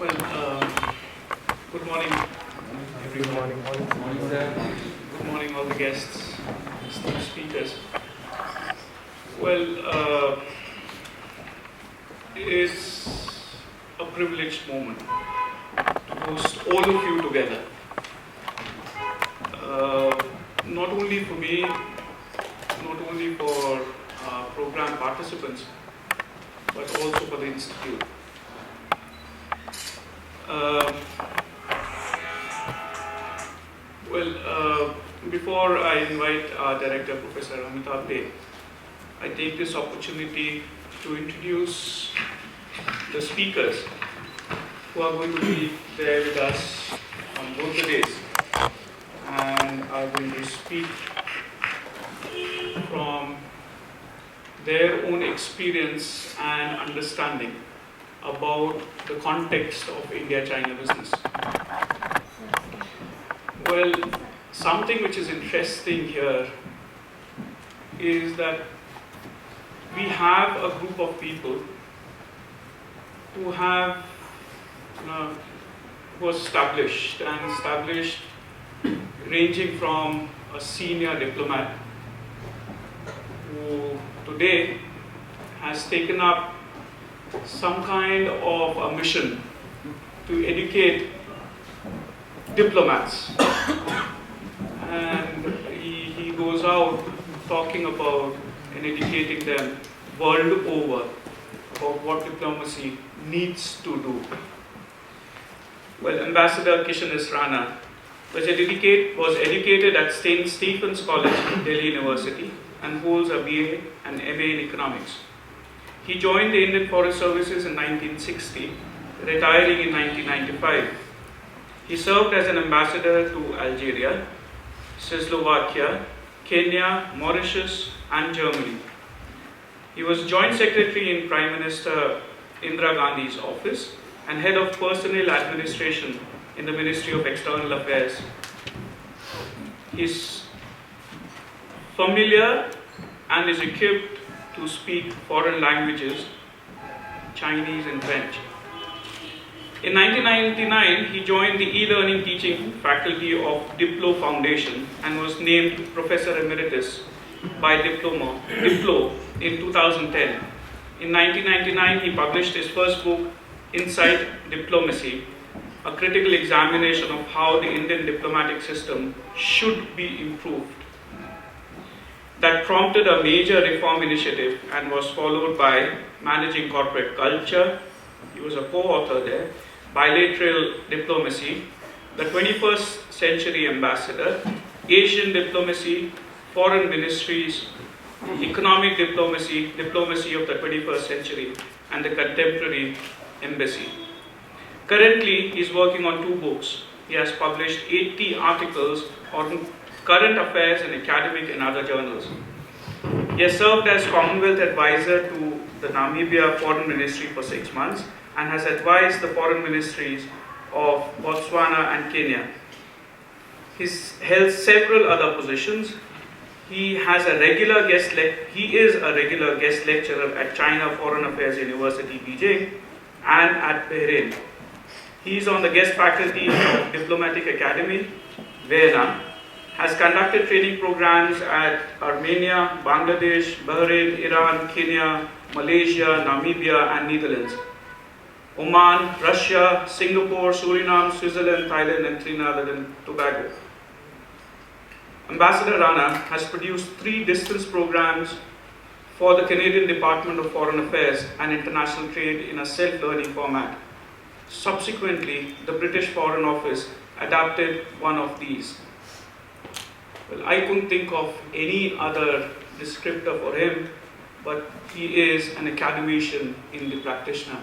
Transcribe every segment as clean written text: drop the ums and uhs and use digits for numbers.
Well, good morning, everyone. Good morning, sir. Good morning, all the guests, esteemed speakers. Well, it's a privileged moment to host all of you together. Not only for me, not only for program participants, but also for the Institute. Before I invite our Director, Professor Amitabha, I take this opportunity to introduce the speakers who are going to be there with us on both the days and are going to speak from their own experience and understanding about the context of India-China business. Well, something which is interesting here is that we have a group of people who have who are established ranging from a senior diplomat who today has taken up some kind of a mission to educate diplomats, and he goes out talking about and educating them world over about what diplomacy needs to do. Well, Ambassador Kishan Rana was educated at St. Stephen's College, Delhi University, and holds a BA and MA in economics. He joined the Indian Forest Services in 1960, retiring in 1995. He served as an ambassador to Algeria, Czechoslovakia, Kenya, Mauritius, and Germany. He was Joint Secretary in Prime Minister Indira Gandhi's office and Head of Personnel Administration in the Ministry of External Affairs. He is familiar and is equipped to speak foreign languages, Chinese and French. In 1999, he joined the e-learning teaching faculty of Diplo Foundation and was named Professor Emeritus by Diplo in 2010. In 1999, he published his first book, Inside Diplomacy, a critical examination of how the Indian diplomatic system should be improved. That prompted a major reform initiative and was followed by Managing Corporate Culture. He was a co-author there. Bilateral Diplomacy, the 21st Century Ambassador, Asian Diplomacy, Foreign Ministries, Economic Diplomacy, Diplomacy of the 21st Century, and the Contemporary Embassy. Currently, he is working on 2 books. He has published 80 articles on current affairs in academic and other journals. He has served as Commonwealth Advisor to the Namibia Foreign Ministry for 6 months and has advised the foreign ministries of Botswana and Kenya. He's held several other positions. He is a regular guest lecturer at China Foreign Affairs University, Beijing, and at Bahrain. He is on the guest faculty of Diplomatic Academy, Vienna, has conducted training programs at Armenia, Bangladesh, Bahrain, Iran, Kenya, Malaysia, Namibia, and Netherlands, Oman, Russia, Singapore, Suriname, Switzerland, Thailand, and Trinidad and Tobago. Ambassador Rana has produced 3 distance programs for the Canadian Department of Foreign Affairs and International Trade in a self-learning format. Subsequently, the British Foreign Office adapted one of these. Well, I couldn't think of any other descriptor for him, but he is an academician in the practitioner.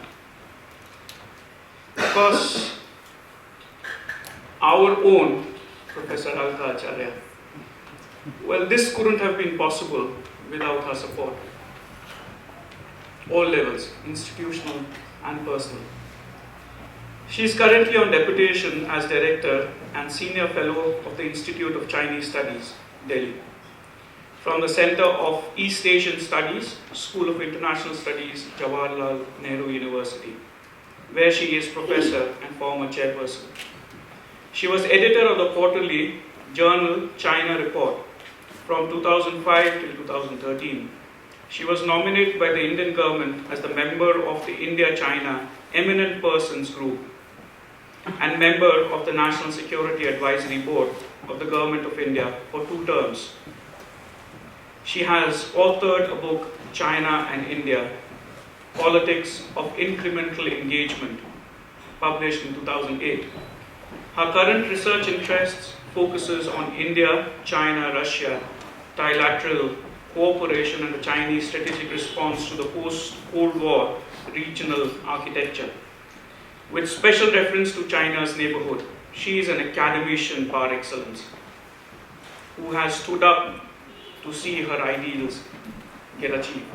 Of course, our own Professor Alka Acharya. Well, this couldn't have been possible without her support. All levels, institutional and personal. She is currently on deputation as Director and Senior Fellow of the Institute of Chinese Studies, Delhi, from the Center of East Asian Studies, School of International Studies, Jawaharlal Nehru University. where she is professor and former chairperson. She was editor of the quarterly journal China Report from 2005 till 2013. She was nominated by the Indian government as the member of the India-China Eminent Persons Group and member of the National Security Advisory Board of the Government of India for 2 terms. She has authored a book, China and India, Politics of Incremental Engagement, published in 2008. Her current research interests focuses on India, China, Russia, trilateral cooperation and the Chinese strategic response to the post-Cold War regional architecture. With special reference to China's neighborhood, she is an academician par excellence who has stood up to see her ideals get achieved.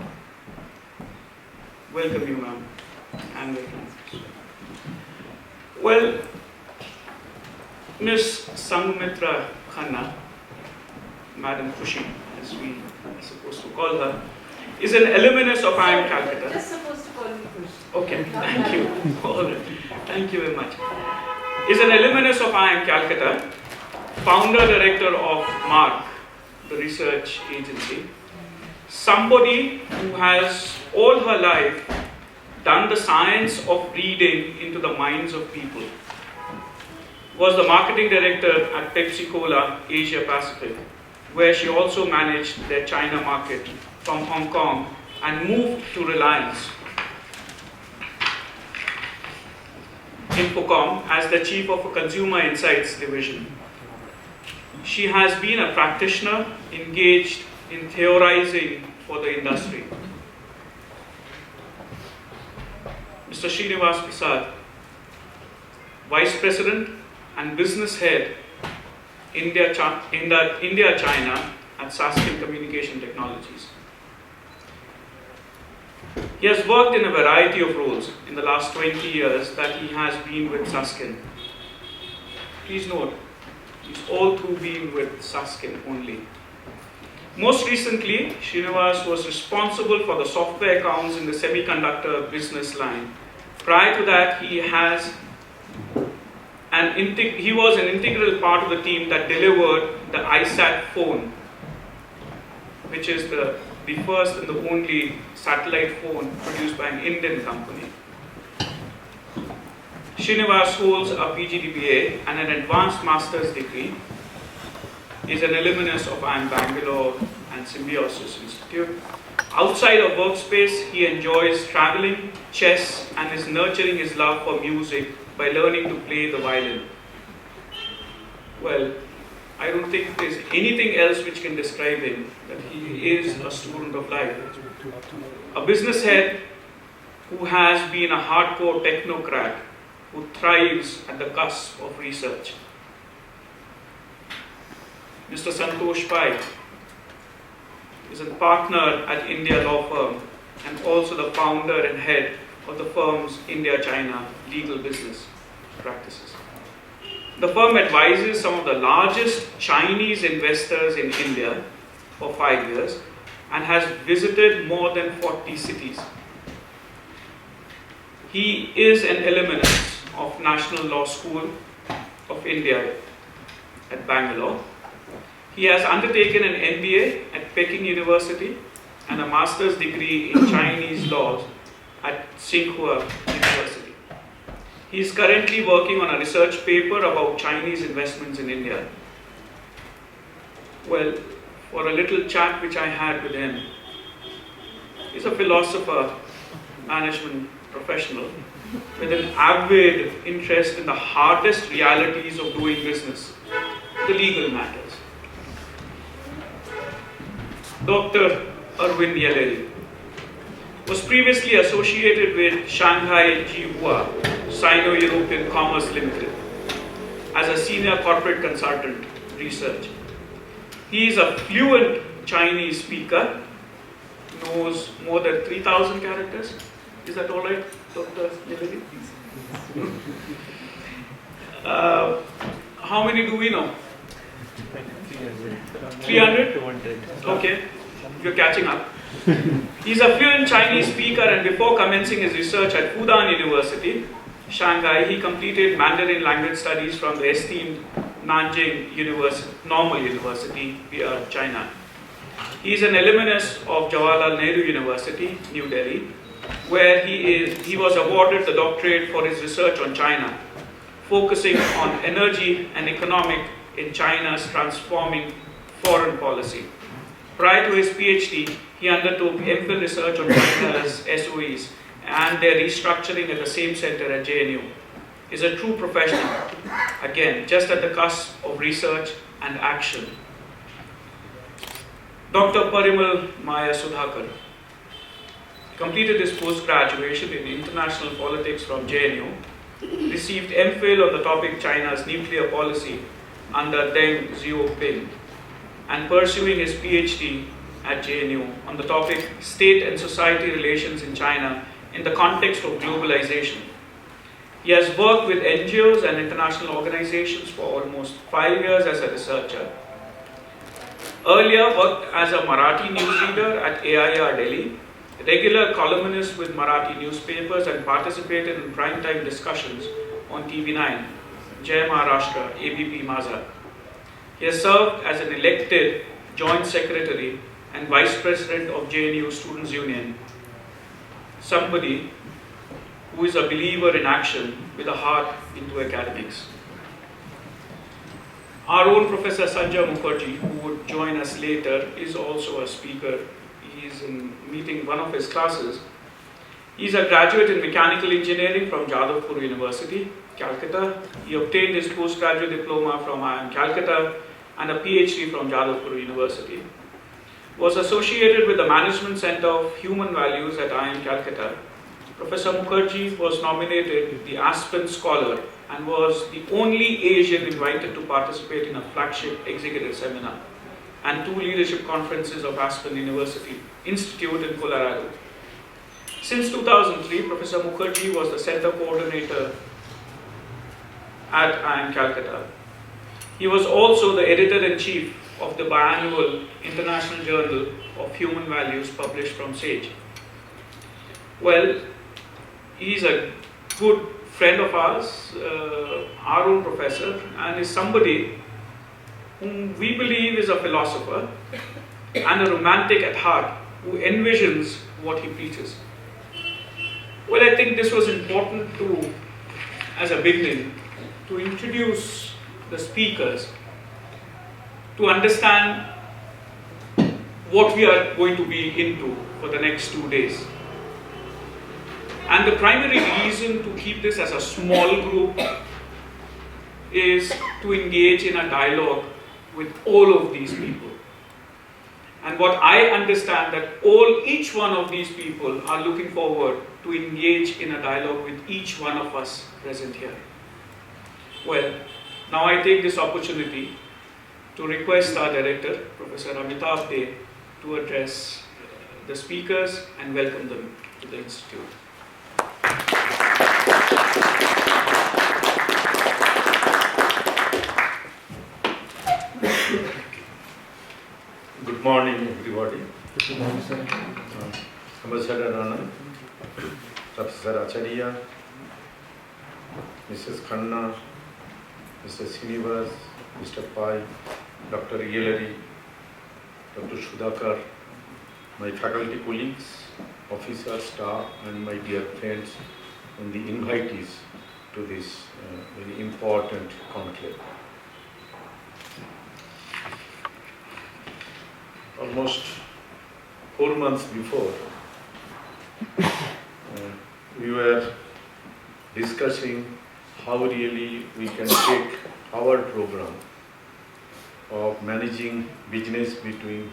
Welcome you, ma'am. And welcome. Well, Miss Sanghamitra Khanna, Madam Khushi, as we are supposed to call her, is an alumnus of IIM Calcutta. Just supposed to call me Khushi. Okay, thank you. All right. Thank you very much. Is an alumnus of IIM Calcutta, founder director of MARC, the research agency, somebody who has all her life done the science of reading into the minds of people. Was the marketing director at Pepsi Cola Asia Pacific, where she also managed their China market from Hong Kong and moved to Reliance Infocom as the chief of a consumer insights division. She has been a practitioner engaged in theorizing for the industry. Mr. Srinivas Prasad, Vice President and Business Head, India-China at Saskin Communication Technologies. He has worked in a variety of roles in the last 20 years that he has been with Saskin. Please note, he's all through being with Saskin only. Most recently, Srinivas was responsible for the software accounts in the semiconductor business line. Prior to that, he was an integral part of the team that delivered the iSat phone, which is the first and the only satellite phone produced by an Indian company. Srinivas holds a PGPEx and an advanced master's degree. He is an alumnus of IIM Bangalore and Symbiosis Institute. Outside of workspace, he enjoys traveling, chess, and is nurturing his love for music by learning to play the violin. Well, I don't think there's anything else which can describe him, that he is a student of life. A business head who has been a hardcore technocrat who thrives at the cusp of research. Mr. Santosh Pai is a partner at India law firm and also the founder and head of the firm's India-China legal business practices. The firm advises some of the largest Chinese investors in India for 5 years and has visited more than 40 cities. He is an alumnus of National Law School of India at Bangalore. He has undertaken an MBA at Peking University and a master's degree in Chinese laws at Tsinghua University. He is currently working on a research paper about Chinese investments in India. Well, for a little chat which I had with him, he's a philosopher, management professional, with an avid interest in the hardest realities of doing business, the legal matters. Dr. Arvind Yelleri was previously associated with Shanghai Jihua Sino-European Commerce Limited as a senior corporate consultant research. He is a fluent Chinese speaker, knows more than 3,000 characters. Is that all right, Dr. Yelleri? How many do we know? 300? Okay, you're catching up. He's a fluent Chinese speaker, and before commencing his research at Fudan University, Shanghai, he completed Mandarin language studies from the esteemed Nanjing Normal University, China. He is an alumnus of Jawaharlal Nehru University, New Delhi, where he was awarded the doctorate for his research on China, focusing on energy and economic in China's transforming foreign policy. Prior to his PhD, he undertook MPhil research on China's SOEs and their restructuring at the same center at JNU. He is a true professional, again, just at the cusp of research and action. Dr. Parimal Maya Sudhakar completed his post-graduation in international politics from JNU, received MPhil on the topic China's nuclear policy under Deng Xiaoping, and pursuing his PhD at JNU on the topic State and Society Relations in China in the context of globalization. He has worked with NGOs and international organizations for almost 5 years as a researcher. Earlier worked as a Marathi newsreader at AIR Delhi, regular columnist with Marathi newspapers, and participated in primetime discussions on TV9, Jai Maharashtra, ABP Maza. He has served as an elected Joint Secretary and Vice President of JNU Students' Union, somebody who is a believer in action with a heart into academics. Our own Professor Sanjay Mukherjee, who would join us later, is also a speaker. He is meeting one of his classes. He is a graduate in mechanical engineering from Jadavpur University, Calcutta. He obtained his postgraduate diploma from IIM Calcutta and a PhD from Jadavpur University. Was associated with the Management Center of Human Values at IIM Calcutta. Professor Mukherjee was nominated the Aspen Scholar and was the only Asian invited to participate in a flagship executive seminar and 2 leadership conferences of Aspen University Institute in Colorado. Since 2003, Professor Mukherjee was the center coordinator at IIM Calcutta. He was also the editor-in-chief of the biannual International Journal of Human Values published from SAGE. Well, he's a good friend of ours, our own professor, and is somebody whom we believe is a philosopher and a romantic at heart who envisions what he preaches. Well, I think this was important to, as a beginning, to introduce the speakers to understand what we are going to be into for the next 2 days. And the primary reason to keep this as a small group is to engage in a dialogue with all of these people. And what I understand that each one of these people are looking forward to engage in a dialogue with each one of us present here. Well, now I take this opportunity to request our director, Professor Amitabha, to address the speakers and welcome them to the Institute. Good morning, everybody. Good morning, sir. Ambassador Anand, Professor Acharya, Mrs. Khanna, Mr. Srinivas, Mr. Pai, Dr. Yelari, Dr. Sudhakar, my faculty colleagues, officers, staff, and my dear friends, and the invitees to this very important conclave. Almost 4 months before, we were discussing how really we can take our program of managing business between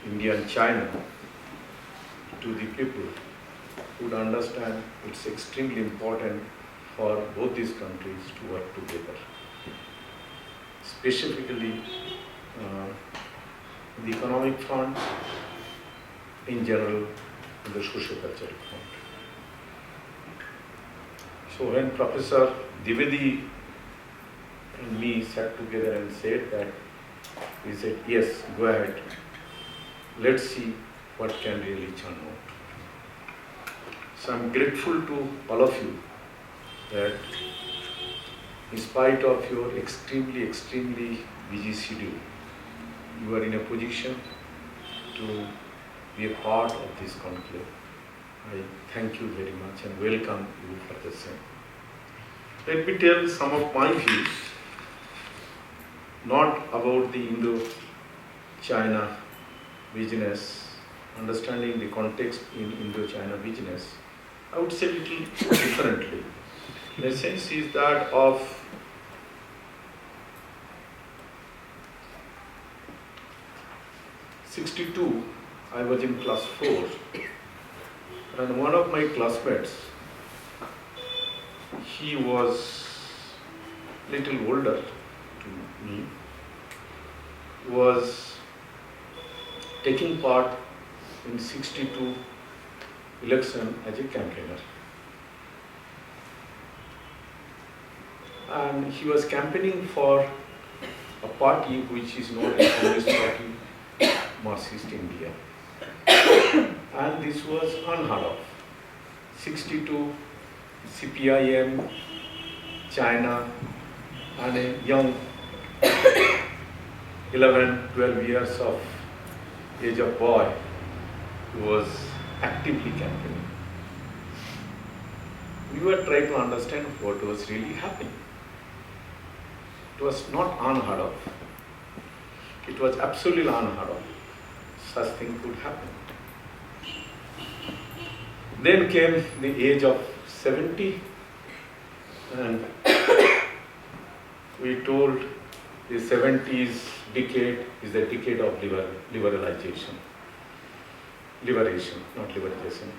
India and China to the people who would understand it's extremely important for both these countries to work together. Specifically, the economic front, in general, and the socio-cultural front. So when Professor Dwivedi and me sat together and said that, we said, yes, go ahead. Let's see what can really churn out. So I'm grateful to all of you that in spite of your extremely busy schedule, you are in a position to be a part of this conclave. I thank you very much and welcome you for the same. Let me tell some of my views, not about the Indo-China business, understanding the context in Indo-China business. I would say a little differently. The sense is that of '62, I was in class 4, and one of my classmates, he was little older to me, was taking part in '62 election as a campaigner. And he was campaigning for a party which is known as Communist Party, Marxist India. And this was unheard of. '62, CPIM, China, and a young 11, 12 years of age of boy who was actively campaigning. We were trying to understand what was really happening. It was not unheard of. It was absolutely unheard of. Such thing could happen. Then came the age of 70, and we told the 70s decade is the decade of liberalization. Liberation, not liberalization.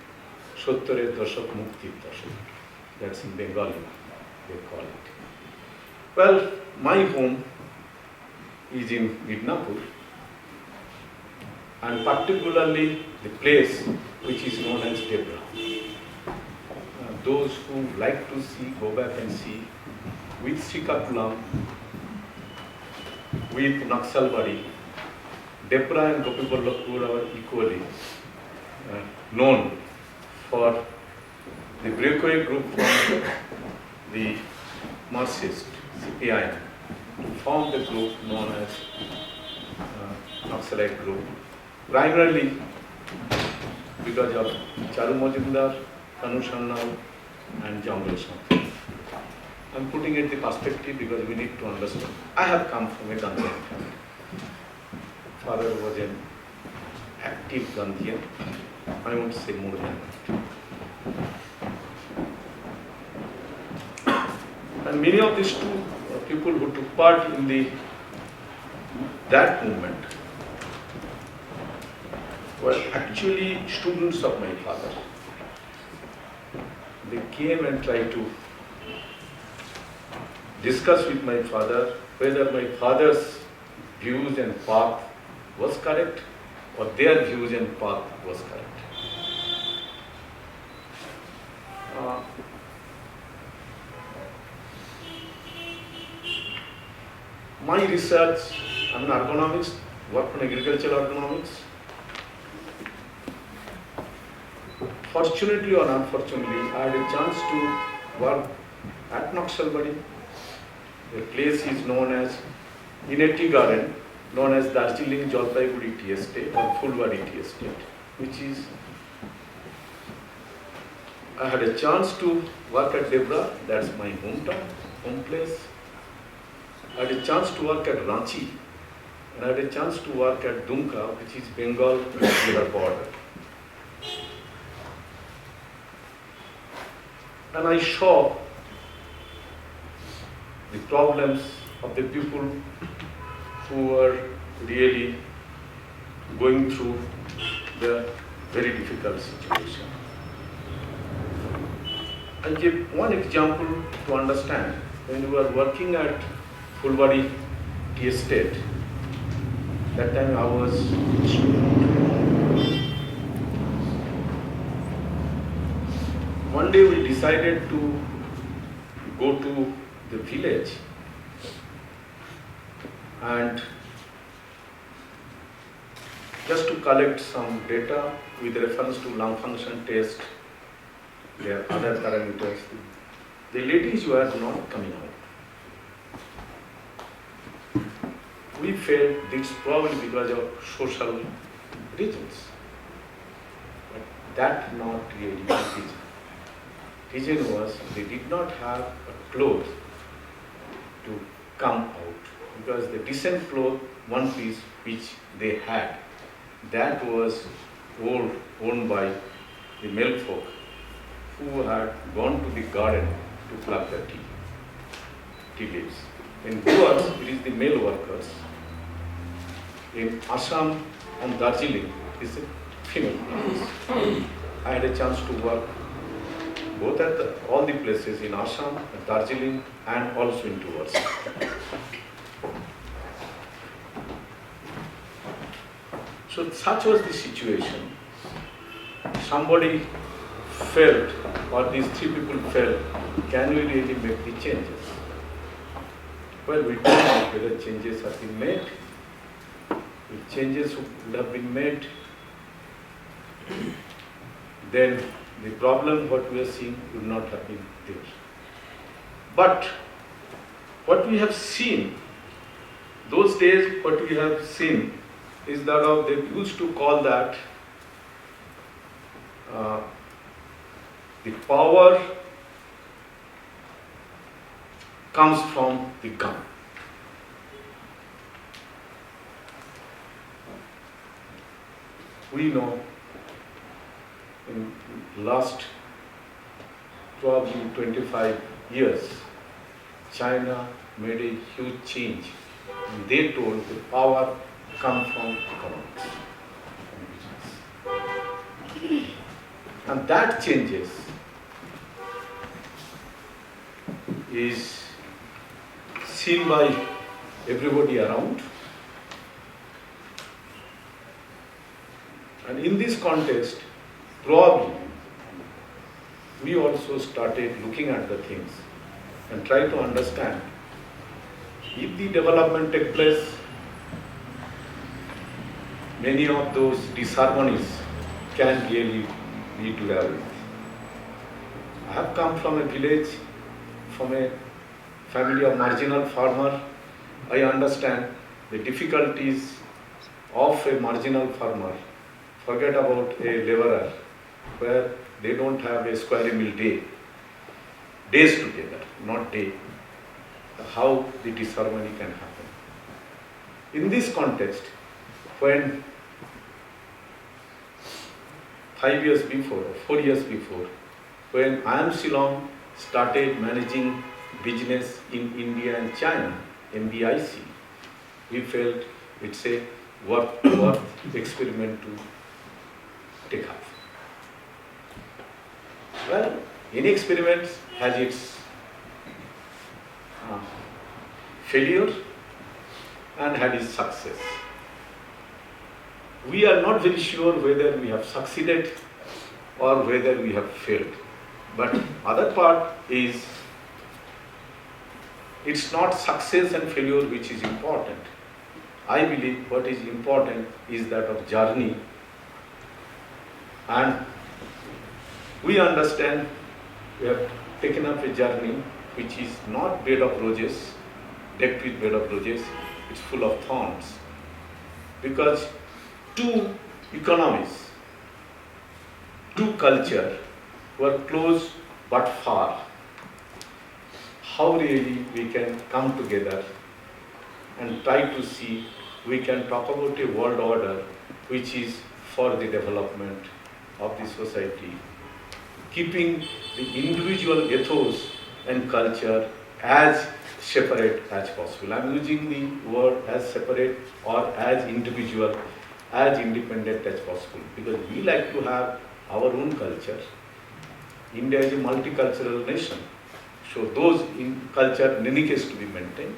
Shottore Dashak Mukti Dashak. That's in Bengali, they call it. Well, my home is in Midnapur, and particularly the place which is known as Debra. Those who like to see, go back and see, with Srikakulam, with Naxalbari, Debra and Gopipallapur are equally known for the breakaway group from the Marxist, CPI, to form the group known as Naxalite group, primarily because of Charu Majumdar, Kanu Sannal, and Jangal Shanti. I'm putting it in perspective because we need to understand. I have come from a Gandhian family. Father was an active Gandhian, I would say more than that. And many of these two people who took part in that movement were actually students of my father. They came and tried to discuss with my father whether my father's views and path was correct or their views and path was correct. My research, I'm an ergonomist, work on agricultural ergonomics. Fortunately or unfortunately, I had a chance to work at Naxalbari. The place is known as Ineti Garden, known as Darjeeling Jalpaiguri Tea Estate or Fulbari Tea Estate, which is, I had a chance to work at Debra, that's my hometown, home place. I had a chance to work at Ranchi, and I had a chance to work at Dumka, which is Bengal-Bihar border. And I saw the problems of the people who were really going through the very difficult situation. I'll give one example to understand. When we were working at Fulbari Tea Estate, that time I was a student. One day we decided to go to the village and just to collect some data with reference to lung function test, their other parameters. the ladies were not coming out. We felt it's probably because of social reasons. But that not really the reason. Reason was they did not have a cloth to come out, because the decent cloth, one piece which they had, that was owned by the male folk who had gone to the garden to pluck the tea leaves. In Goa, it is the male workers. In Assam and Darjeeling, it is the female workers. I had a chance to work both at all the places in Assam, Darjeeling, and also in tours. So such was the situation. Somebody felt, or these three people felt, can we really make the changes? Well, we don't know whether changes have been made. If changes would have been made, then the problem what we are seeing would not have been there. But what we have seen, those days what we have seen is that of, they used to call that the power comes from the gun. We know in last probably 25 years, China made a huge change. And they told the power comes from economics and business. And that changes is seen by everybody around. And in this context, probably we also started looking at the things and try to understand if the development takes place, many of those disharmonies can really be dealt with. I have come from a village, from a family of marginal farmer. I understand the difficulties of a marginal farmer. Forget about a laborer, where they don't have a square meal day. Days together, not day. How the disharmony can happen. In this context, when 5 years before, or 4 years before, when I am Shillong started managing business in India and China, MBIC, we felt it's a worth experiment to take up. Well, any experiment has its failure and had its success. We are not very sure whether we have succeeded or whether we have failed. But other part is, it's not success and failure which is important. I believe what is important is that of journey. And we understand we have taken up a journey which is not bed of roses, decked with bed of roses, it's full of thorns. Because two economies, two culture were close but far. How really we can come together and try to see we can talk about a world order which is for the development of the society, keeping the individual ethos and culture as separate as possible. I am using the word as separate or as individual, as independent as possible, because we like to have our own culture. India is a multicultural nation, so those in culture in any case to be maintained.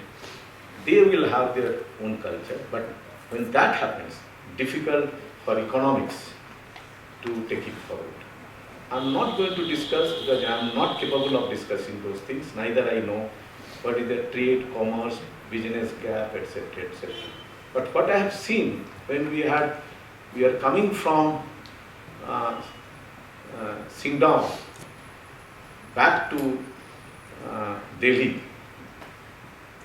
They will have their own culture, but when that happens, difficult for economics to take it forward. I am not going to discuss, because I am not capable of discussing those things, neither I know what is the trade, commerce, business gap, etc., etc. But what I have seen when we are coming from Shillong back to Delhi.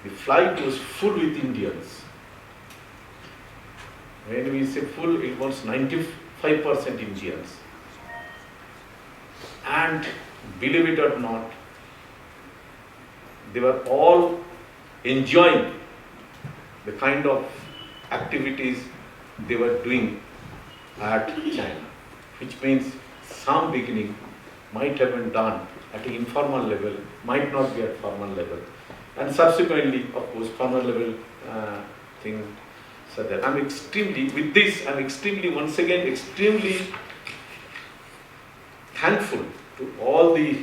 The flight was full with Indians. When we say full, it was 95% Indians. And believe it or not, they were all enjoying the kind of activities they were doing at China, which means some beginning might have been done at an informal level, might not be at formal level, and subsequently, of course, formal level thing. So that I'm extremely once again, extremely thankful to all the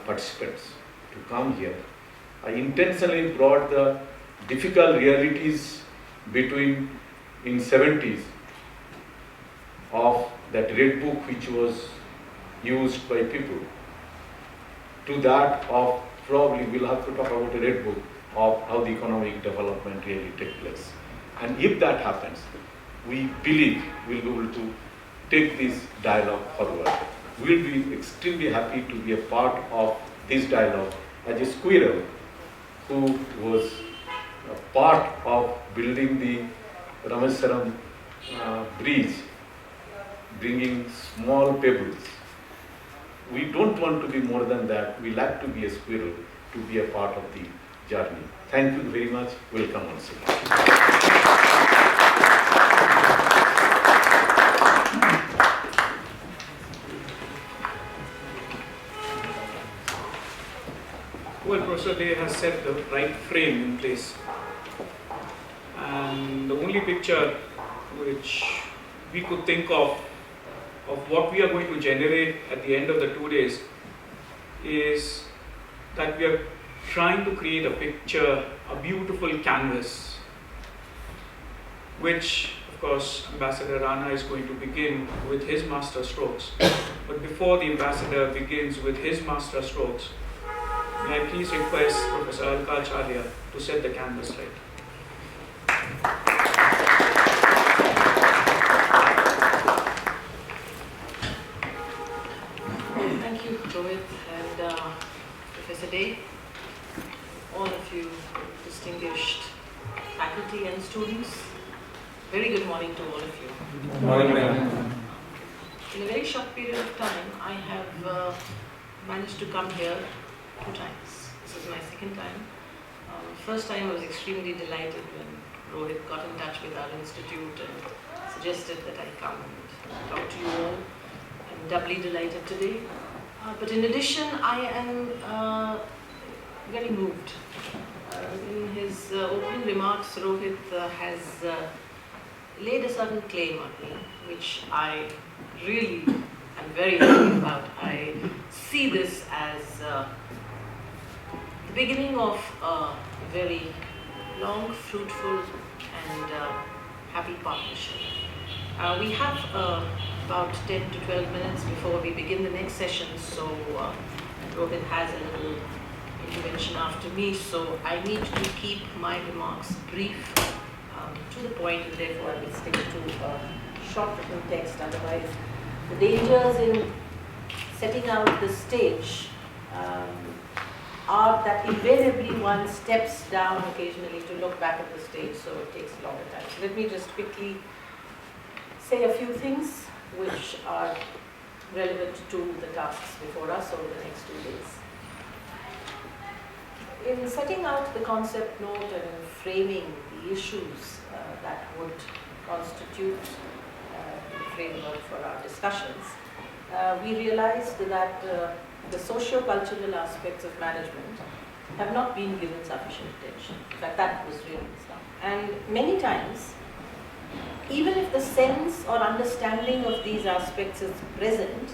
participants to come here. I intentionally brought the difficult realities between in 70s of that red book which was used by people to that of probably we'll have to talk about a red book of how the economic development really takes place. And if that happens, we believe we'll be able to take this dialogue forward. We'll be extremely happy to be a part of this dialogue as a squirrel who was a part of building the Rameswaram bridge, bringing small pebbles. We don't want to be more than that. We like to be a squirrel, to be a part of the journey. Thank you very much. Welcome once again. Well, Professor Day has set the right frame in place. And the only picture which we could think of what we are going to generate at the end of the 2 days is that we are trying to create a picture, a beautiful canvas, which of course Ambassador Rana is going to begin with his master strokes. But before the ambassador begins with his master strokes, may I please request Professor Alka Acharya to set the canvas right. Thank you, Rohit and Professor Day, all of you distinguished faculty and students. Very good morning to all of you. Good morning, ma'am. In a very short period of time, I have managed to come here 2 times. This is my 2nd time. First time I was extremely delighted when Rohit got in touch with our institute and suggested that I come and talk to you all. I'm doubly delighted today. But in addition, I am very moved. In his opening remarks, Rohit has laid a certain claim on me, which I really am very happy about. I see this as the beginning of a very long, fruitful and happy partnership. We have about 10 to 12 minutes before we begin the next session, so Rohit has a little intervention after me, so I need to keep my remarks brief, to the point, and therefore I will stick to a short written text. Otherwise, the dangers in setting out the stage are that invariably one steps down occasionally to look back at the stage, so it takes a longer time. So let me just quickly say a few things which are relevant to the tasks before us over the next 2 days. In setting out the concept note and in framing the issues that would constitute the framework for our discussions, we realized that the socio-cultural aspects of management have not been given sufficient attention. In fact, that was really stuff. And many times, even if the sense or understanding of these aspects is present,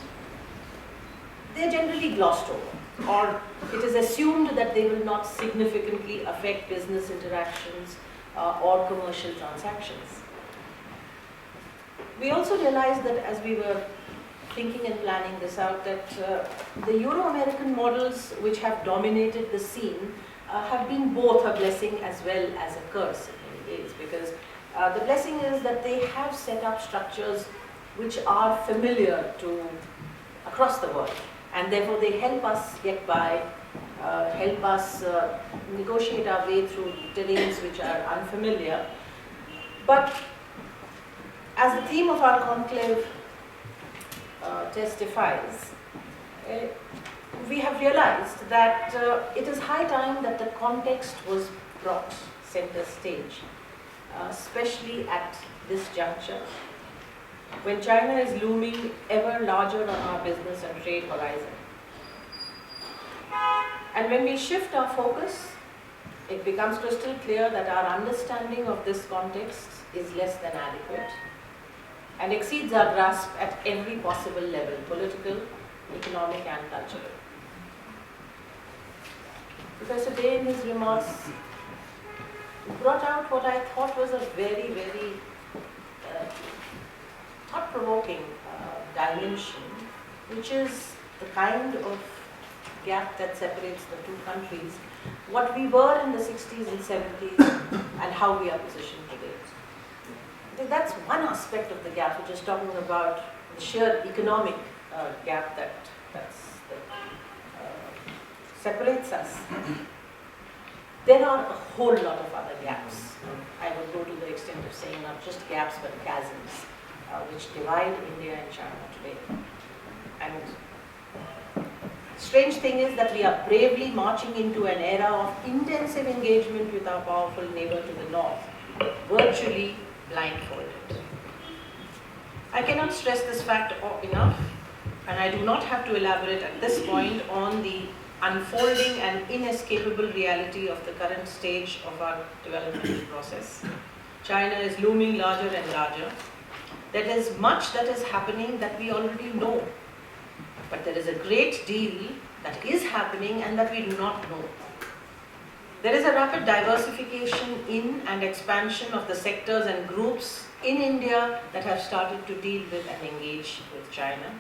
they are generally glossed over, or it is assumed that they will not significantly affect business interactions or commercial transactions. We also realized that as we were thinking and planning this out, that the Euro-American models which have dominated the scene have been both a blessing as well as a curse in many ways, because the blessing is that they have set up structures which are familiar to across the world. and therefore they help us get by, help us negotiate our way through terrains which are unfamiliar. But as the theme of our conclave testifies, we have realized that it is high time that the context was brought center stage, especially at this juncture, when China is looming ever larger on our business and trade horizon. And when we shift our focus, it becomes crystal clear that our understanding of this context is less than adequate and exceeds our grasp at every possible level, political, economic and cultural. Professor Day in his remarks brought out what I thought was a very, very thought-provoking dimension, which is the kind of gap that separates the two countries, what we were in the 60s and 70s and how we are positioned today. I think that's one aspect of the gap, which is talking about the sheer economic gap that separates us. There are a whole lot of other gaps. I would go to the extent of saying not just gaps but chasms, which divide India and China today. And strange thing is that we are bravely marching into an era of intensive engagement with our powerful neighbor to the north, virtually blindfolded. I cannot stress this fact enough, and I do not have to elaborate at this point on the unfolding and inescapable reality of the current stage of our development process. China is looming larger and larger. There is much that is happening that we already know, but there is a great deal that is happening and that we do not know. There is a rapid diversification in and expansion of the sectors and groups in India that have started to deal with and engage with China.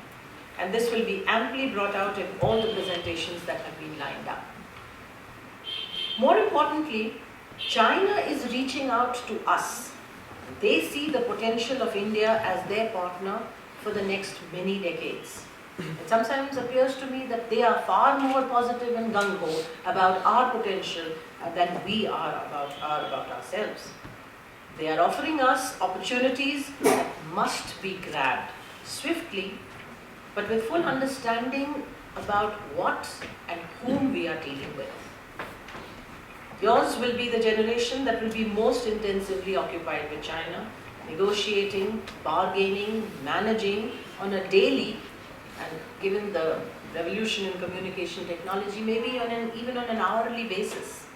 And this will be amply brought out in all the presentations that have been lined up. More importantly, China is reaching out to us. They see the potential of India as their partner for the next many decades. It sometimes appears to me that they are far more positive and gung-ho about our potential than we are about ourselves. They are offering us opportunities that must be grabbed swiftly, but with full understanding about what and whom we are dealing with. Yours will be the generation that will be most intensively occupied with China, negotiating, bargaining, managing on a daily, and given the revolution in communication technology, maybe even on an hourly basis.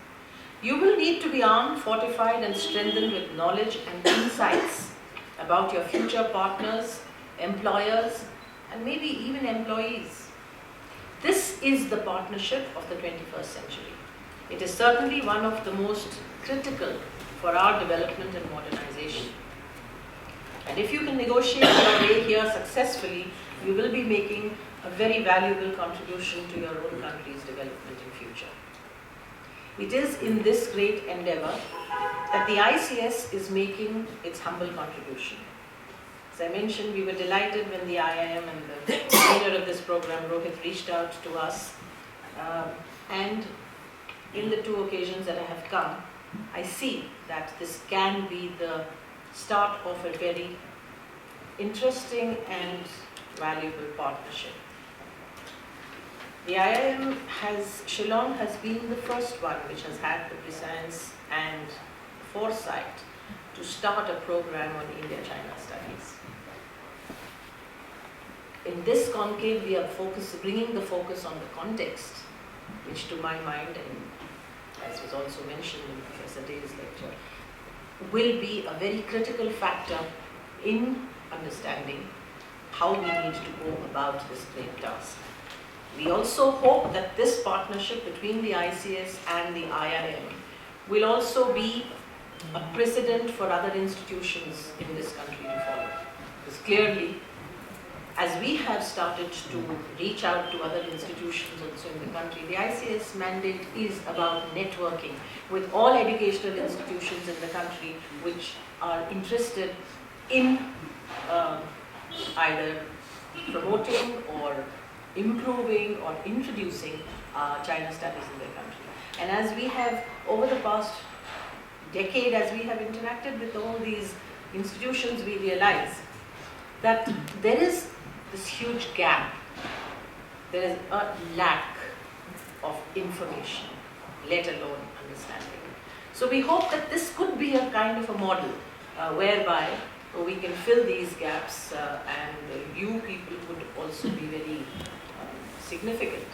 You will need to be armed, fortified and strengthened with knowledge and insights about your future partners, employers, and maybe even employees. This is the partnership of the 21st century. It is certainly one of the most critical for our development and modernization. And if you can negotiate your way here successfully, you will be making a very valuable contribution to your own country's development in future. It is in this great endeavor that the ICS is making its humble contribution. As I mentioned, we were delighted when the IIM and the leader of this program, Rohit, reached out to us. And in the two occasions that I have come, I see that this can be the start of a very interesting and valuable partnership. The IIM Shillong has been the first one which has had the prescience and foresight to start a program on India-China studies. In this conclave, we are bringing the focus on the context, which to my mind, and as was also mentioned in Professor Day's lecture, will be a very critical factor in understanding how we need to go about this great task. We also hope that this partnership between the ICS and the IIM will also be a precedent for other institutions in this country to follow. Because clearly, as we have started to reach out to other institutions also in the country, the ICS mandate is about networking with all educational institutions in the country which are interested in either promoting or improving or introducing China studies in their country. And as we have, over the past decade, as we have interacted with all these institutions, we realize that there is this huge gap. There is a lack of information, let alone understanding. So we hope that this could be a kind of a model whereby we can fill these gaps and you people could also be very significant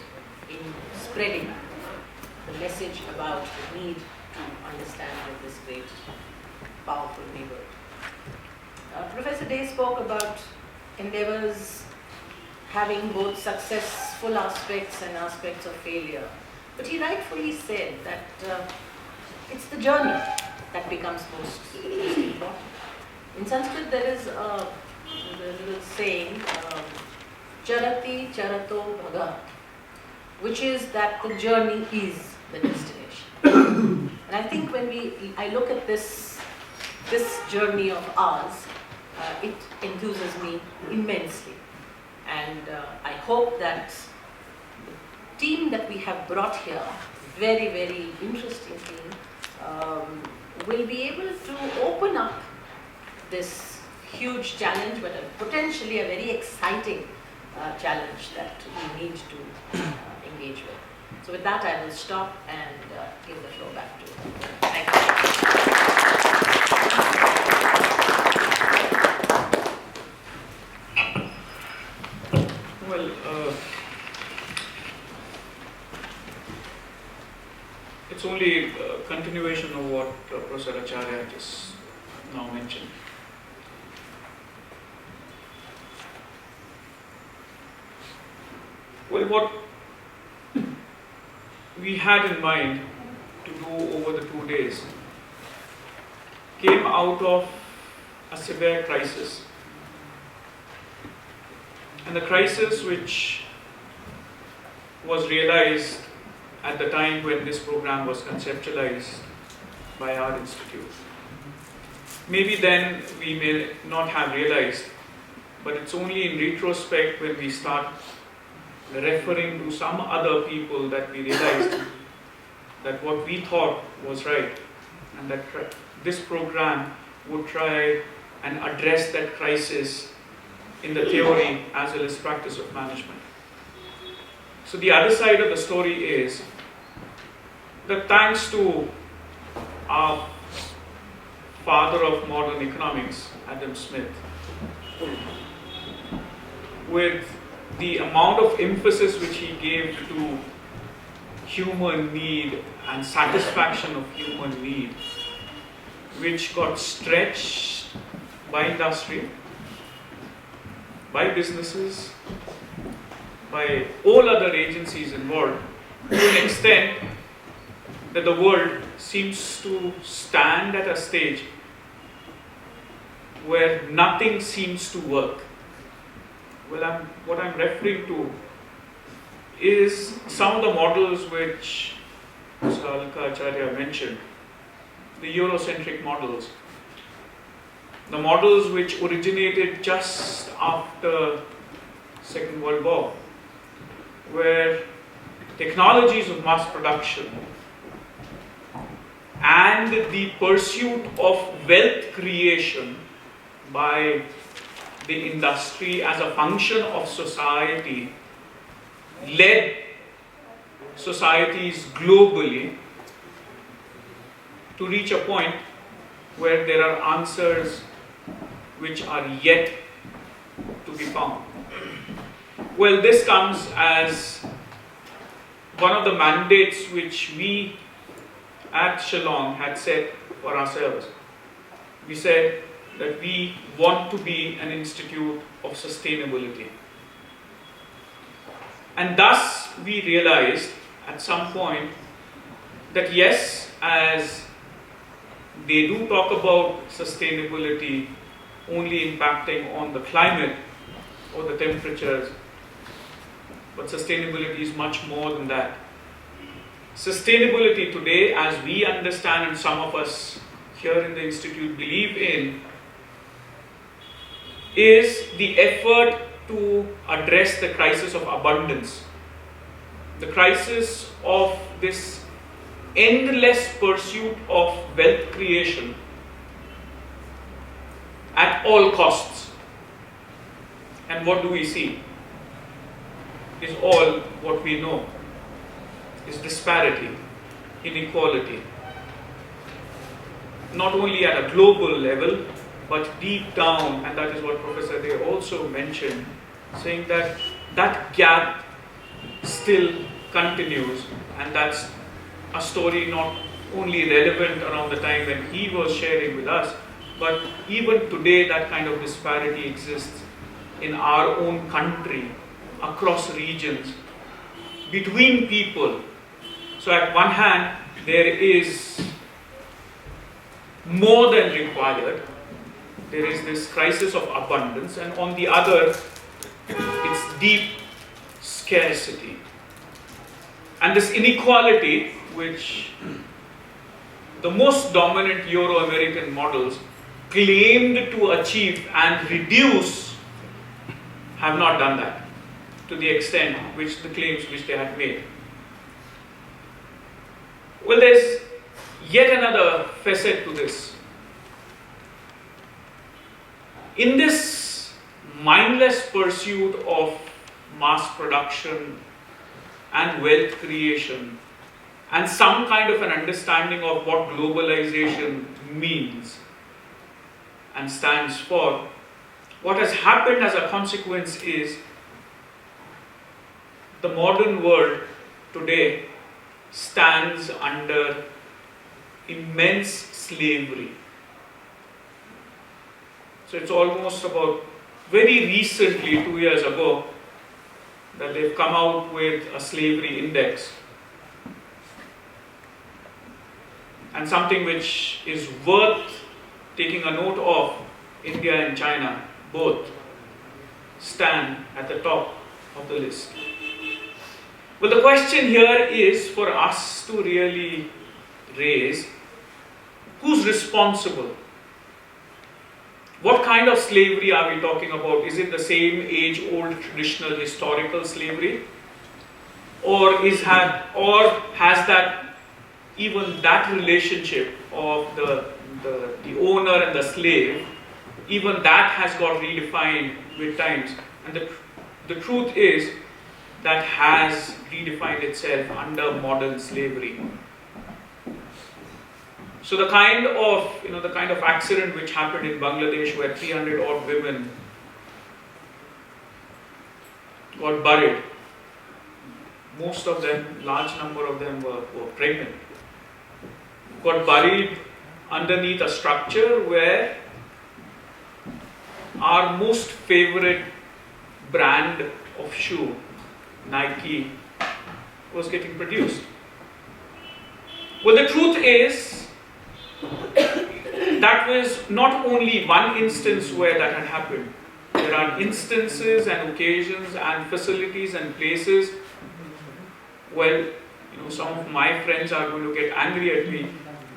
in spreading the message about the need to understand this great, powerful neighbor. Professor Day spoke about endeavors having both successful aspects and aspects of failure. But he rightfully said that it's the journey that becomes most important. In Sanskrit there is a little saying, charati charato bhagat, which is that the journey is the destination. And I think when I look at this journey of ours, it enthuses me immensely. And I hope that the team that we have brought here, very, very interesting team, will be able to open up this huge challenge, but potentially a very exciting challenge that we need to engage with. So with that, I will stop and give the floor back to you. Thank you. Well, it's only a continuation of what Professor Acharya just now mentioned. Well, what we had in mind to do over the 2 days came out of a severe crisis. And the crisis which was realized at the time when this program was conceptualized by our institute. Maybe then we may not have realized, but it's only in retrospect when we start referring to some other people that we realized that what we thought was right, and that this program would try and address that crisis in the theory as well as practice of management. So the other side of the story is that thanks to our father of modern economics, Adam Smith, with the amount of emphasis which he gave to human need and satisfaction of human need, which got stretched by industry, by businesses, by all other agencies involved, to an extent that the world seems to stand at a stage where nothing seems to work. Well, what I'm referring to is some of the models which Mr. Alka Acharya mentioned, the Eurocentric models, the models which originated just after Second World War, where technologies of mass production and the pursuit of wealth creation by the industry as a function of society led societies globally to reach a point where there are answers which are yet to be found. Well, this comes as one of the mandates which we at Shillong had set for ourselves. We said that we want to be an institute of sustainability. And thus we realized at some point that yes, as they do talk about sustainability only impacting on the climate or the temperatures, but sustainability is much more than that. Sustainability today, as we understand and some of us here in the institute believe in, is the effort to address the crisis of abundance, the crisis of this endless pursuit of wealth creation at all costs. And what do we see? Is all what we know is disparity, inequality. Not only at a global level, but deep down, and that is what Professor Day also mentioned, saying that that gap still continues, and that's a story not only relevant around the time when he was sharing with us, but even today that kind of disparity exists in our own country, across regions, between people. So at one hand, there is more than required. There is this crisis of abundance, and on the other, it's deep scarcity. And this inequality, which the most dominant Euro-American models claimed to achieve and reduce, have not done that to the extent which the claims which they had made. Well, there's yet another facet to this. In this mindless pursuit of mass production and wealth creation, and some kind of an understanding of what globalization means and stands for, what has happened as a consequence is the modern world today stands under immense slavery. So it's almost about very recently, 2 years ago, that they've come out with a slavery index. And something which is worth taking a note of, India and China both stand at the top of the list. Well, the question here is for us to really raise, who's responsible? What kind of slavery are we talking about? Is it the same age-old traditional historical slavery? Or has that, even that relationship of the owner and the slave, even that has got redefined with times? And the truth is, that has redefined itself under modern slavery. So the kind of accident which happened in Bangladesh, where 300 odd women got buried, most of them, large number of them were pregnant, got buried underneath a structure where our most favorite brand of shoe, Nike, was getting produced. Well, the truth is, that was not only one instance where that had happened. There are instances and occasions and facilities and places. Well, some of my friends are going to get angry at me,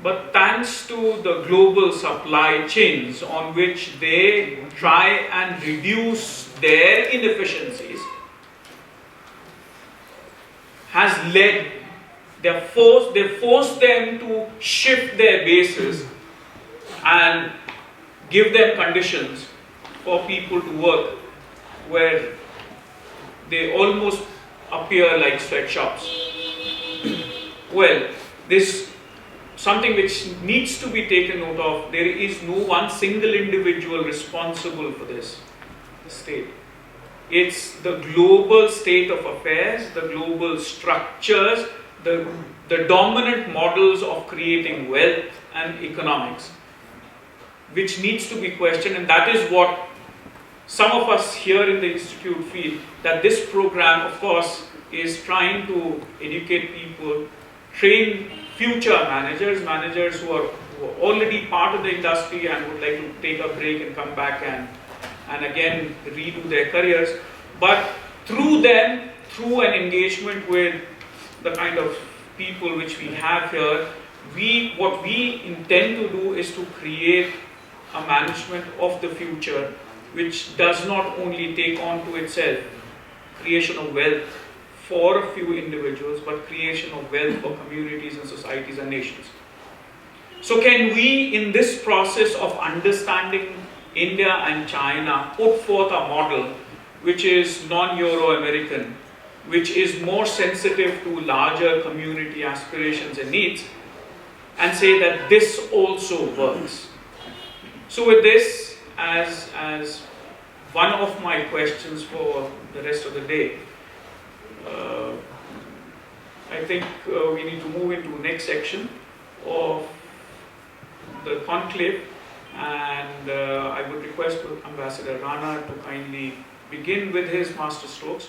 but thanks to the global supply chains on which they try and reduce their inefficiencies, has led, they forced them to shift their bases and give them conditions for people to work where they almost appear like sweatshops. Well, this something which needs to be taken note of. There is no one single individual responsible for this state. It's the global state of affairs, the global structures, the dominant models of creating wealth and economics, which needs to be questioned, and that is what some of us here in the Institute feel, that this program, of course, is trying to educate people, train future managers who are already part of the industry and would like to take a break and come back and again redo their careers. But through them, through an engagement with the kind of people which we have here, what we intend to do is to create a management of the future which does not only take on to itself creation of wealth for a few individuals, but creation of wealth for communities and societies and nations. So can we, in this process of understanding India and China, put forth a model which is non-Euro-American, which is more sensitive to larger community aspirations and needs, and say that this also works? So with this as one of my questions for the rest of the day, I think we need to move into the next section of the conclave, and I would request Ambassador Rana to kindly begin with his master strokes.